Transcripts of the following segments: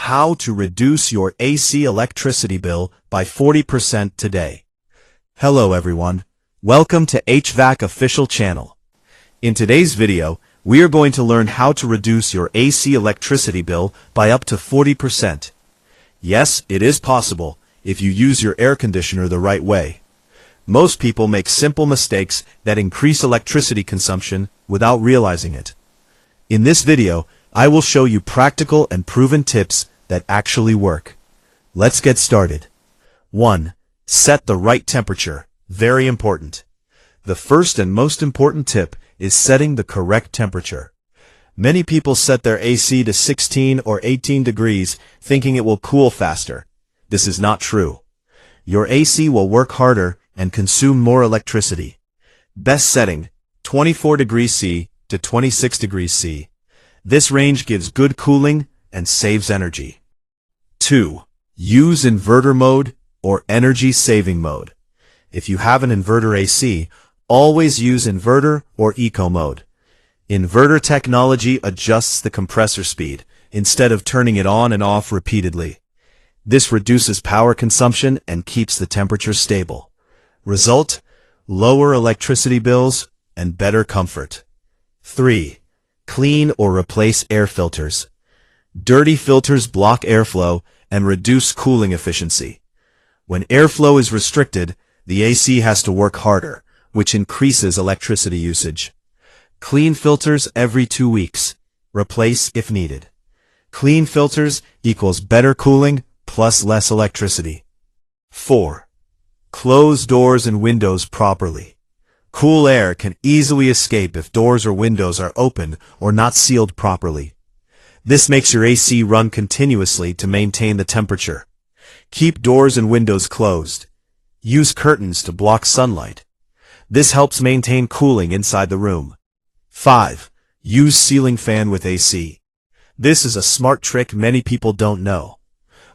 How to reduce your AC electricity bill by 40% today. Hello everyone. Welcome to HVAC official channel. In today's video, we are going to learn how to reduce your AC electricity bill by up to 40%. Yes, it is possible if you use your air conditioner the right way. Most people make simple mistakes that increase electricity consumption without realizing it. In this video, I will show you practical and proven tips that actually work. Let's get started. 1. Set the right temperature. Very important. The first and most important tip is setting the correct temperature. Many people set their AC to 16 or 18 degrees thinking it will cool faster. This is not true. Your AC will work harder and consume more electricity. Best setting, 24 degrees C to 26 degrees C. This range gives good cooling and saves energy. 2. Use inverter mode or energy saving mode. If you have an inverter AC, always use inverter or eco mode. Inverter technology adjusts the compressor speed instead of turning it on and off repeatedly. This reduces power consumption and keeps the temperature stable. Result: lower electricity bills and better comfort. 3. Clean or replace air filters. Dirty filters block airflow and reduce cooling efficiency. When airflow is restricted, the AC has to work harder, which increases electricity usage. Clean filters every 2 weeks. Replace if needed. Clean filters equals better cooling plus less electricity. 4. Close doors and windows properly. Cool air can easily escape if doors or windows are open or not sealed properly. This makes your AC run continuously to maintain the temperature. Keep doors and windows closed. Use curtains to block sunlight. This helps maintain cooling inside the room. 5. Use ceiling fan with AC. This is a smart trick many people don't know.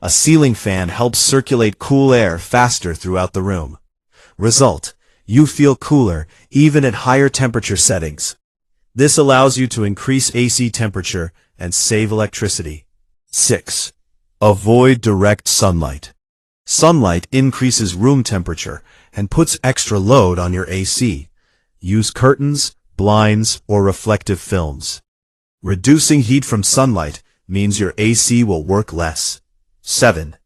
A ceiling fan helps circulate cool air faster throughout the room. Result: you feel cooler even at higher temperature settings. This allows you to increase AC temperature and save electricity. 6. Avoid direct sunlight. Sunlight increases room temperature and puts extra load on your AC. Use curtains, blinds, or reflective films. Reducing heat from sunlight means your AC will work less. 7.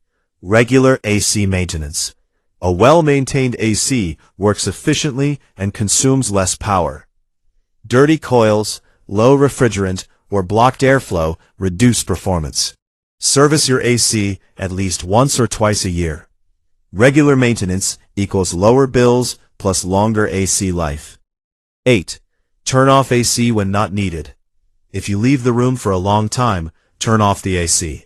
Regular AC maintenance. A well-maintained AC works efficiently and consumes less power. Dirty coils, low refrigerant, or blocked airflow reduce performance. Service your AC at least once or twice a year. Regular maintenance equals lower bills plus longer AC life. 8. Turn off AC when not needed. If you leave the room for a long time, turn off the AC.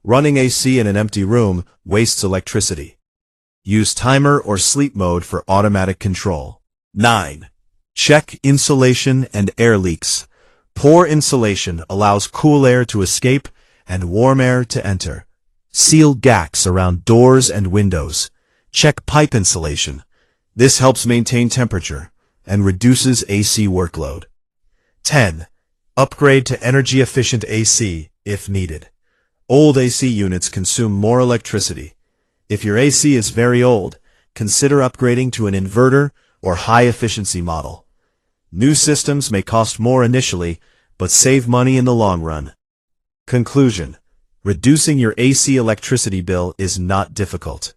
Running AC in an empty room wastes electricity. Use timer or sleep mode for automatic control. 9. Check insulation and air leaks. Poor insulation allows cool air to escape and warm air to enter. Seal gaps around doors and windows. Check pipe insulation. This helps maintain temperature and reduces AC workload. 10. Upgrade to energy-efficient AC if needed. Old AC units consume more electricity. If your AC is very old, consider upgrading to an inverter or high-efficiency model. New systems may cost more initially, but save money in the long run. Conclusion: reducing your AC electricity bill is not difficult.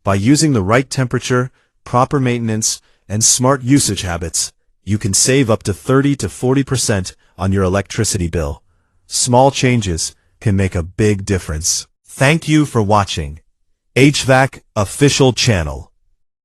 By using the right temperature, proper maintenance, and smart usage habits, you can save up to 30 to 40% on your electricity bill. Small changes can make a big difference. Thank you for watching HVAC official channel.